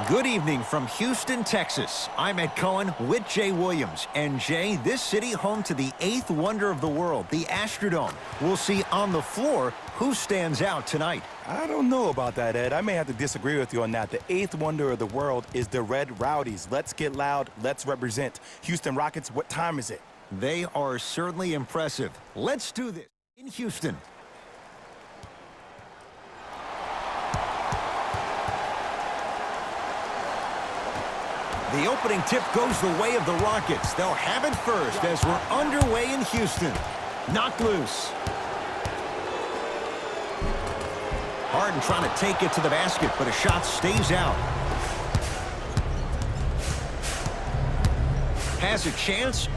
Good evening from Houston, Texas. I'm Ed Cohen with Jay Williams. And Jay, this city home to the eighth wonder of the world, the Astrodome. We'll see on the floor who stands out tonight. I don't know about that, Ed. I may have to disagree with you on that. The eighth wonder of the world is the Red Rowdies. Let's get loud. Let's represent. Houston Rockets, what time is it? They are certainly impressive. Let's do this in Houston. The opening tip goes the way of the Rockets. They'll have it first as we're underway in Houston. Knocked loose. Harden trying to take it to the basket, but a shot stays out. Has a chance.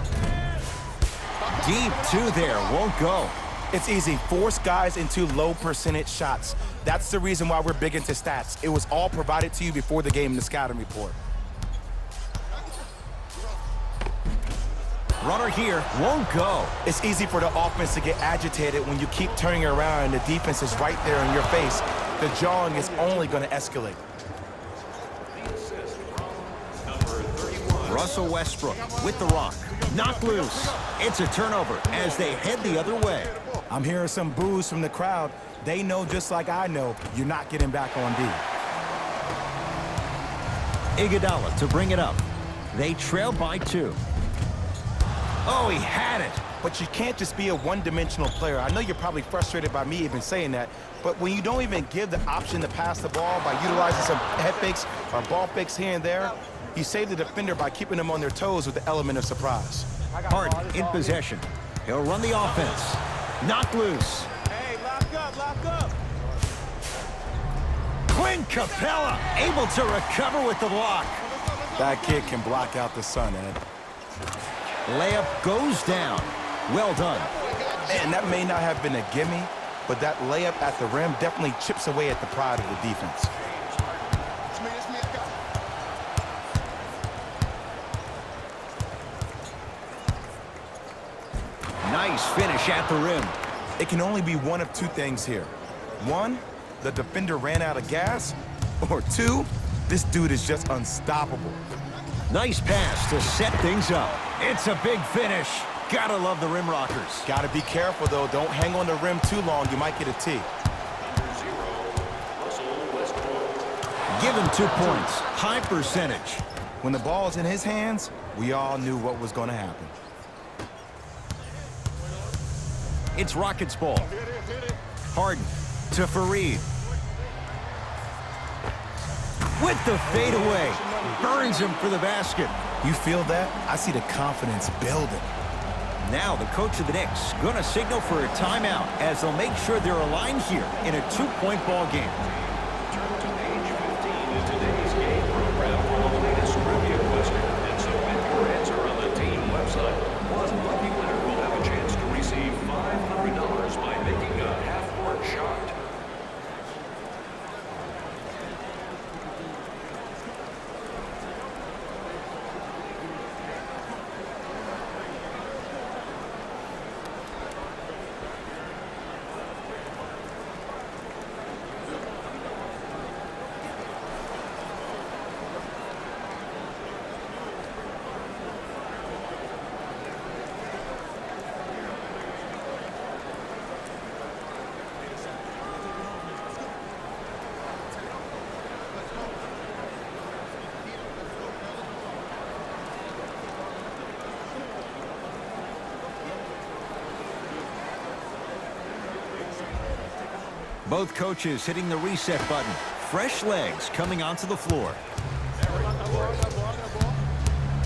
Deep two there, won't go. It's easy. Force guys into low percentage shots. That's the reason why we're big into stats. It was all provided to you before the game in the scouting report. Runner here, won't go. It's easy for the offense to get agitated when you keep turning around and the defense is right there in your face. The jawing is only going to escalate. Russell Westbrook with the rock. Knocked loose. It's a turnover as they head the other way. I'm hearing some boos from the crowd. They know just like I know you're not getting back on D. Iguodala to bring it up. They trail by 2. Oh, he had it. But you can't just be a one-dimensional player. I know you're probably frustrated by me even saying that, but when you don't even give the option to pass the ball by utilizing some head fakes or ball fakes here and there, you save the defender by keeping them on their toes with the element of surprise. Harden in possession. He'll run the offense. Knocked loose. Hey, lock up. Clint Capella able to recover with the block. That kid can block out the sun, Ed. Layup goes down. Well done. And that may not have been a gimme, but that layup at the rim definitely chips away at the pride of the defense. Nice finish at the rim. It can only be one of two things here. One, the defender ran out of gas, or two, this dude is just unstoppable. Nice pass to set things up. It's a big finish. Gotta love the rim rockers. Gotta be careful, though. Don't hang on the rim too long. You might get a T. Give him 2 points. High percentage. When the ball's in his hands, we all knew what was going to happen. It's Rockets ball. Harden to Fareed. With the fadeaway. Burns him for the basket. You feel that? I see the confidence building. Now the coach of the Knicks gonna signal for a timeout as they'll make sure they're aligned here in a 2-point ball game. Turn to page 15 in today's game program for the latest trivia question and submit your answer on the team website. One lucky winner will have a chance to receive $500 by making a half-court shot. Both coaches hitting the reset button. Fresh legs coming onto the floor.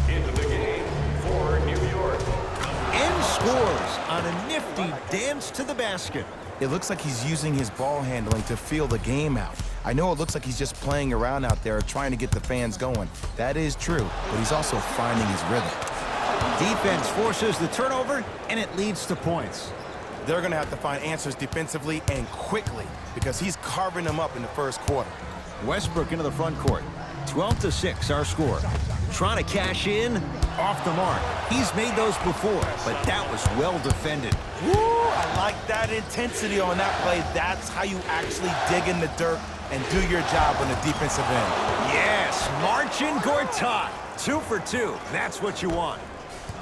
Into the game for New York. And scores on a nifty dance to the basket. It looks like he's using his ball handling to feel the game out. I know it looks like he's just playing around out there trying to get the fans going. That is true, but he's also finding his rhythm. Defense forces the turnover, and it leads to points. They're going to have to find answers defensively and quickly because he's carving them up in the first quarter. Westbrook into the front court. 12-6 our score. Trying to cash in, off the mark. He's made those before, but that was well defended. Woo! I like that intensity on that play. That's how you actually dig in the dirt and do your job on the defensive end. Yeah, Yes, Marcin Gortat. 2 for 2. That's what you want.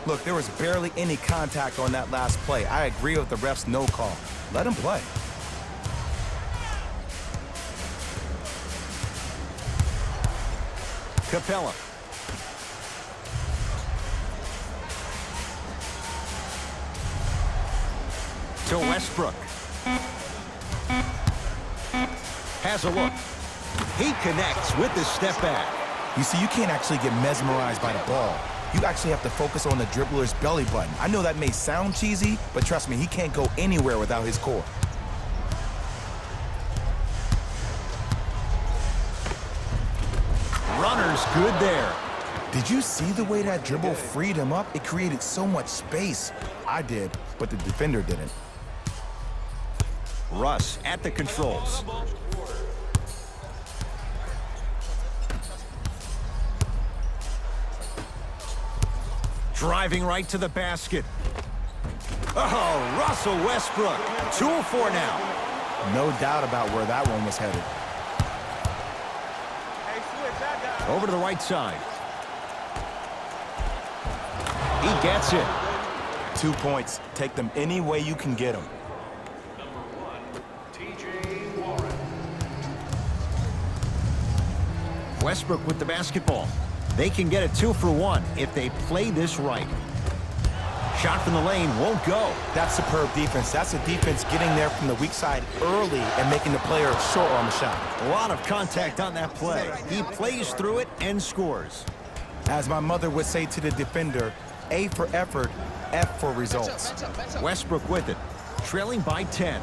Look, there was barely any contact on that last play. I agree with the ref's no call. Let him play. Capella. To Westbrook. Has a look. He connects with the step back. You see, you can't actually get mesmerized by the ball. You actually have to focus on the dribbler's belly button. I know that may sound cheesy, but trust me, he can't go anywhere without his core. Runner's good there. Did you see the way that dribble freed him up? It created so much space. I did, but the defender didn't. Russ at the controls. Driving right to the basket. Oh, Russell Westbrook. 2-4 now. No doubt about where that one was headed. Hey, switch that guy. Over to the right side. He gets it. 2 points. Take them any way you can get them. Westbrook with the basketball. They can get a 2 for 1 if they play this right. Shot from the lane won't go. That's superb defense. That's a defense getting there from the weak side early and making the player short on the shot. A lot of contact on that play. He plays through it and scores. As my mother would say to the defender, A for effort, F for results. Westbrook with it, trailing by 10.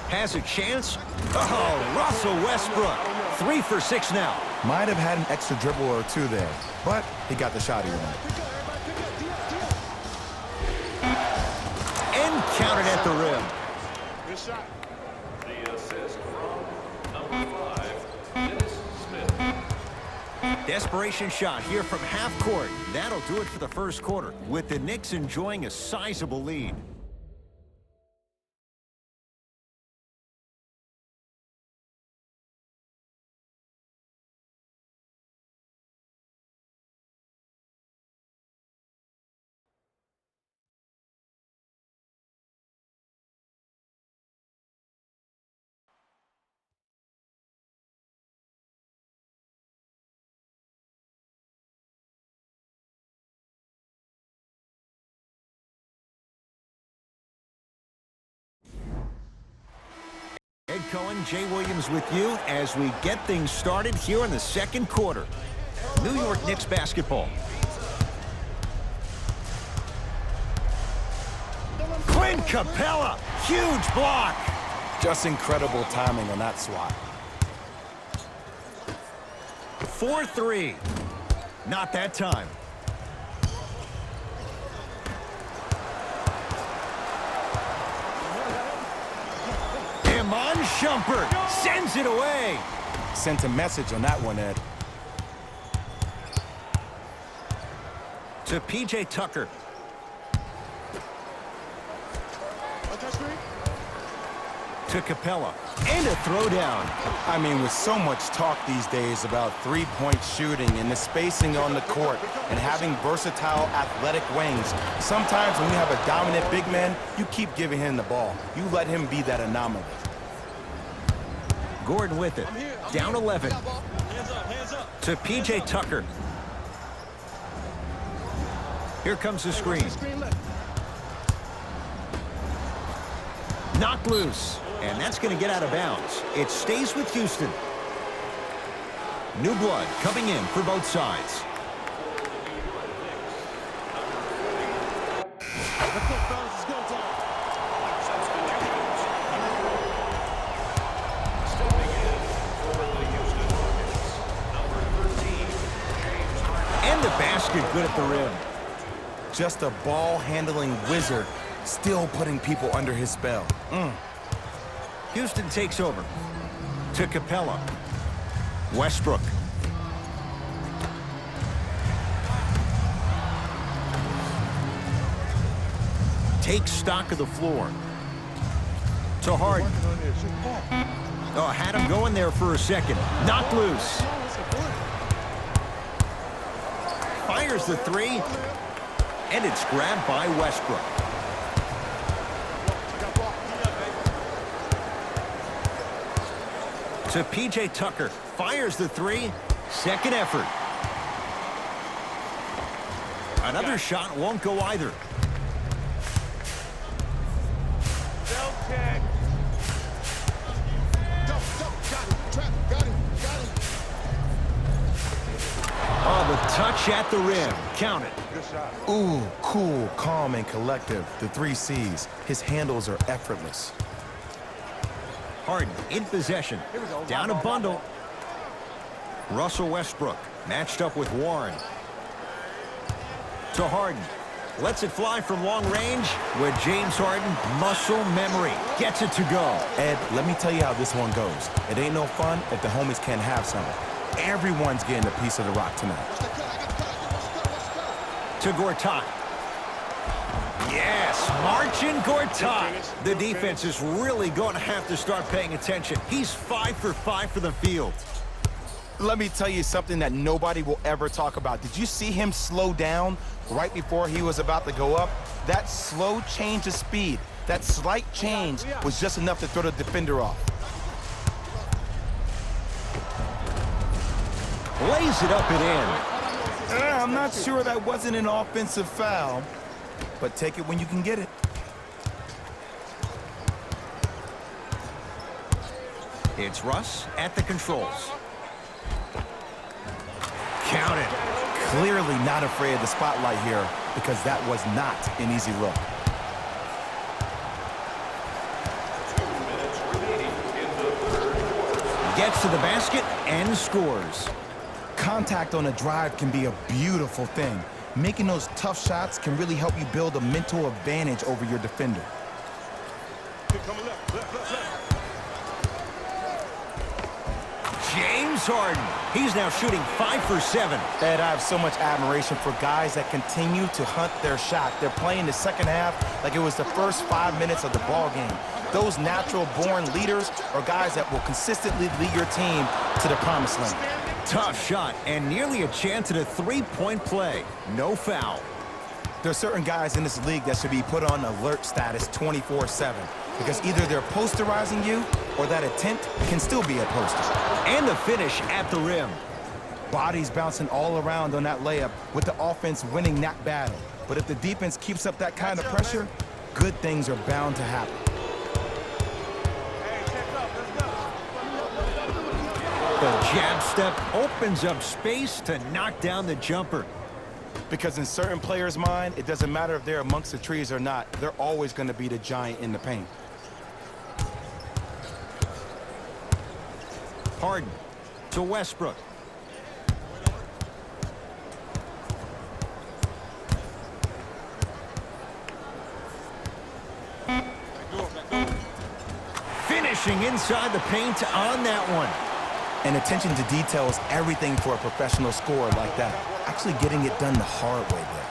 Has a chance. Oh, Russell Westbrook. 3 for 6 now. Might have had an extra dribble or two there, but he got the shot he wanted. And counted at the rim. Good shot. The assist from number 5, Dennis Smith. Desperation shot here from half court. That'll do it for the first quarter, with the Knicks enjoying a sizable lead. Ed Cohen, Jay Williams with you as we get things started here in the second quarter. New York Knicks basketball. Clint Capella, huge block. Just incredible timing on that swat. 4-3. Not that time. Iman Shumpert sends it away. Sent a message on that one, Ed. To P.J. Tucker. To Capella. And a throwdown. I mean, with so much talk these days about three-point shooting and the spacing on the court and having versatile athletic wings, sometimes when you have a dominant big man, you keep giving him the ball. You let him be that anomaly. Gordon with it. Down 11. Hands up. To P.J. Tucker. Here comes the screen. Knocked loose. And that's going to get out of bounds. It stays with Houston. New blood coming in for both sides. And the basket good at the rim. Just a ball-handling wizard, still putting people under his spell. Houston takes over. To Capella. Westbrook. Takes stock of the floor. To Harden. Oh, had him going there for a second. Knocked loose. Fires the three. And it's grabbed by Westbrook. To P.J. Tucker. Fires the three. Second effort. Another shot won't go either. Oh, the touch at the rim. Count it. Ooh, cool, calm, and collective. The 3 C's. His handles are effortless. Harden in possession. Down a bundle. Russell Westbrook matched up with Warren. To Harden. Lets it fly from long range with James Harden. Muscle memory. Gets it to go. Ed, let me tell you how this one goes. It ain't no fun if the homies can't have some. Everyone's getting a piece of the rock tonight. To Gortat. Yes, marching Gortat. The defense is really going to have to start paying attention. He's 5 for 5 for the field. Let me tell you something that nobody will ever talk about. Did you see him slow down right before he was about to go up? That slow change of speed, that slight change was just enough to throw the defender off. Lays it up and in. I'm not sure that wasn't an offensive foul, but take it when you can get it. It's Russ at the controls. Count it. Clearly not afraid of the spotlight here because that was not an easy look. 2 minutes remaining in the third quarter. Gets to the basket and scores. Contact on a drive can be a beautiful thing. Making those tough shots can really help you build a mental advantage over your defender. James Harden. He's now shooting 5 for 7. Ed, I have so much admiration for guys that continue to hunt their shot. They're playing the second half like it was the first 5 minutes of the ball game. Those natural-born leaders are guys that will consistently lead your team to the promised land. Tough shot and nearly a chance at a three-point play. No foul. There are certain guys in this league that should be put on alert status 24/7 because either they're posterizing you or that attempt can still be a poster. And the finish at the rim. Bodies bouncing all around on that layup with the offense winning that battle. But if the defense keeps up that kind of pressure, good things are bound to happen. The jab step opens up space to knock down the jumper. Because in certain players' mind, it doesn't matter if they're amongst the trees or not. They're always going to be the giant in the paint. Harden to Westbrook. Finishing inside the paint on that one. And attention to detail is everything for a professional scorer like that. Actually getting it done the hard way there.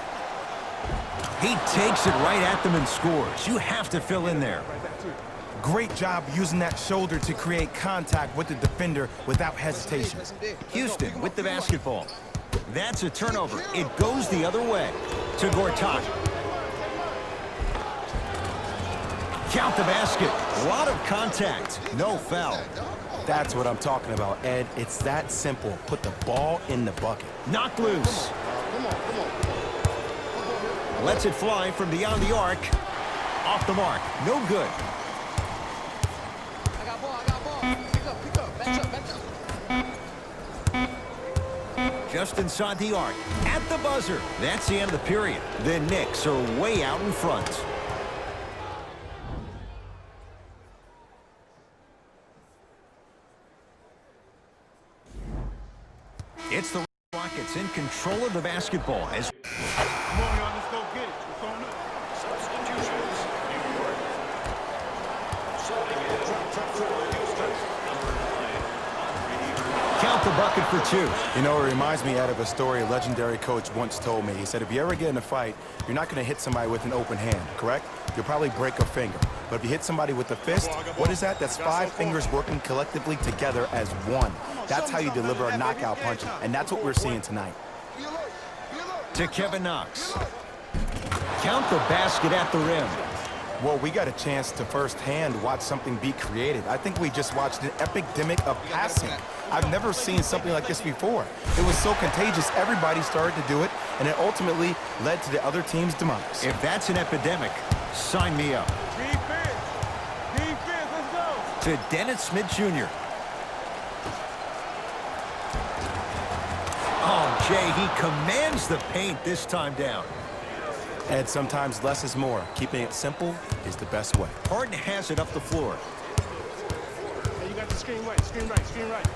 He takes it right at them and scores. You have to fill in there. Great job using that shoulder to create contact with the defender without hesitation. Houston with the basketball. That's a turnover. It goes the other way to Gortat. Count the basket. A lot of contact. No foul. That's what I'm talking about, Ed. It's that simple. Put the ball in the bucket. Knocked loose. Lets it fly from beyond the arc. Off the mark. No good. I got ball. Pick up. Match up. Just inside the arc. At the buzzer. That's the end of the period. The Knicks are way out in front. It's the Rockets in control of the basketball as Come on, y'all, let's go get it. It's on up. Substitutions. New York. Subbing in for Houston. Number 9. count the bucket for 2. You know, it reminds me out of a story a legendary coach once told me. He said, if you ever get in a fight, you're not going to hit somebody with an open hand, correct? You'll probably break a finger. But if you hit somebody with the fist, what is that? That's 5 fingers working collectively together as one. That's how you deliver a knockout punch, and that's what we're seeing tonight. To Kevin Knox. Count the basket at the rim. Well, we got a chance to firsthand watch something be created. I think we just watched an epidemic of passing. I've never seen something like this before. It was so contagious, everybody started to do it, and it ultimately led to the other team's demise. If that's an epidemic, sign me up. Defense. Defense, let's go. To Dennis Smith Jr. Oh, Jay, he commands the paint this time down. And sometimes less is more. Keeping it simple is the best way. Harden has it up the floor. Hey, you got the screen right, screen right, screen right.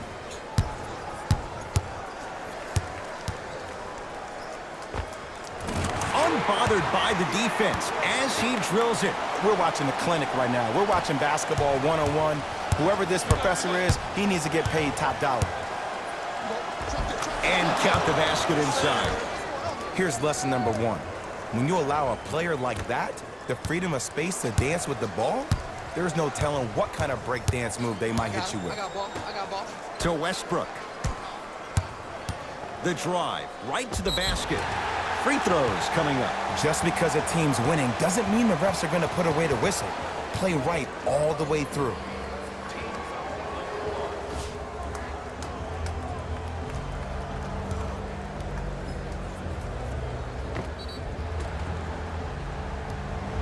Unbothered by the defense as he drills it. We're watching a clinic right now. We're watching basketball one-on-one. Whoever this professor is, he needs to get paid top dollar. And count the basket inside. Here's lesson number 1. When you allow a player like that the freedom of space to dance with the ball, there's no telling what kind of break dance move they might hit you with. I got ball. I got ball. To Westbrook. The drive right to the basket. Free throws coming up. Just because a team's winning doesn't mean the refs are going to put away the whistle. Play right all the way through.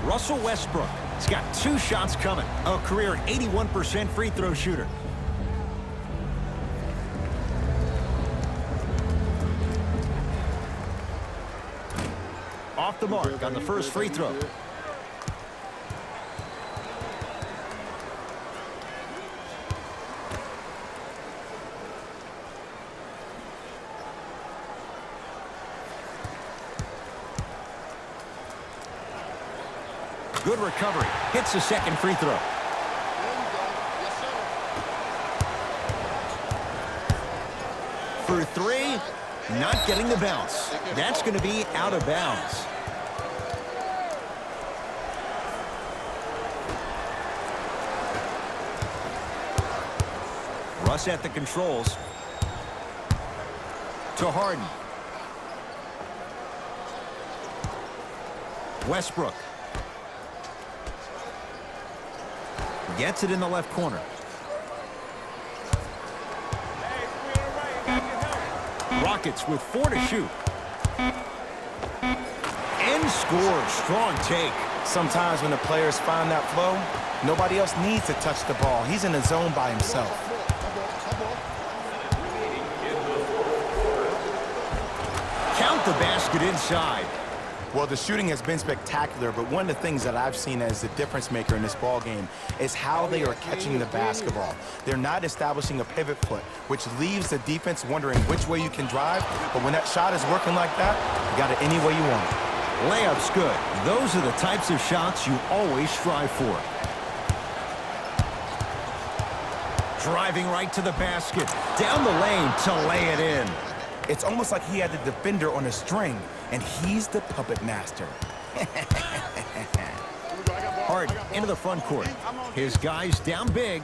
Russell Westbrook has got 2 shots coming. A career 81% free throw shooter. Off the mark on the first free throw. Good recovery. Hits the second free throw. Yes, sir. For 3, not getting the bounce. That's going to be out of bounds. Russ at the controls. To Harden. Westbrook. Gets it in the left corner. Rockets with 4 to shoot. And scores. Strong take. Sometimes when the players find that flow, nobody else needs to touch the ball. He's in the zone by himself. Count the basket inside. Well, the shooting has been spectacular, but one of the things that I've seen as the difference maker in this ball game is how they are catching the basketball. They're not establishing a pivot foot, which leaves the defense wondering which way you can drive, but when that shot is working like that, you got it any way you want it. Layup's good. Those are the types of shots you always strive for. Driving right to the basket. Down the lane to lay it in. It's almost like he had the defender on a string, and he's the puppet master. Harden into the front court. His guys down big.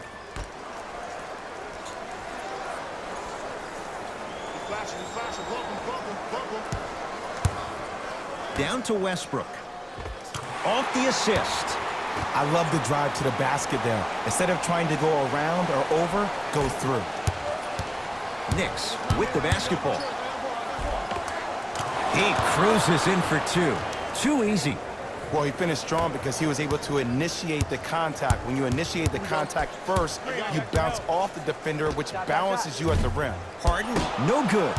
Down to Westbrook. Off the assist. I love the drive to the basket there. Instead of trying to go around or over, go through. Knicks with the basketball. He cruises in for 2. Too easy. Well, he finished strong because he was able to initiate the contact. When you initiate the contact first, you bounce off the defender, which balances you at the rim. Harden, no good.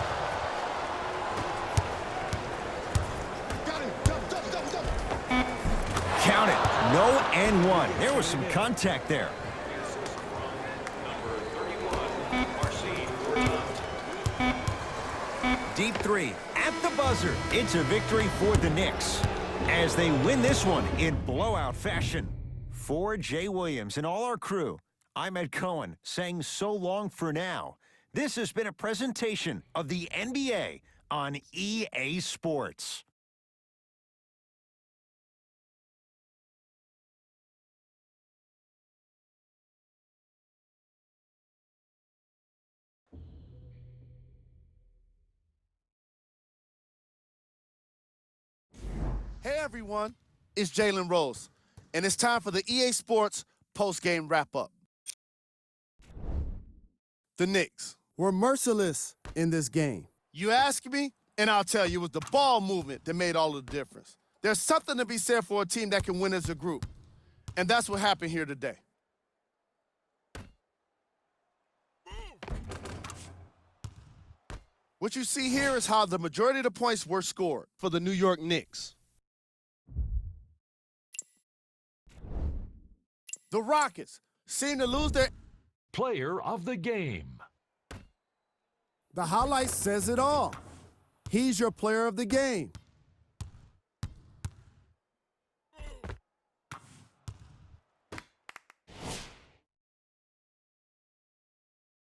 Count it. No and 1. There was some contact there. Deep 3 at the buzzer. It's a victory for the Knicks as they win this one in blowout fashion. For Jay Williams and all our crew, I'm Ed Cohen saying so long for now. This has been a presentation of the NBA on EA Sports. Hey everyone, it's Jalen Rose, and it's time for the EA Sports post-game wrap-up. The Knicks were merciless in this game. You ask me, and I'll tell you, it was the ball movement that made all the difference. There's something to be said for a team that can win as a group, and that's what happened here today. What you see here is how the majority of the points were scored for the New York Knicks. The Rockets seem to lose their Player of the game. The highlight says it all. He's your player of the game.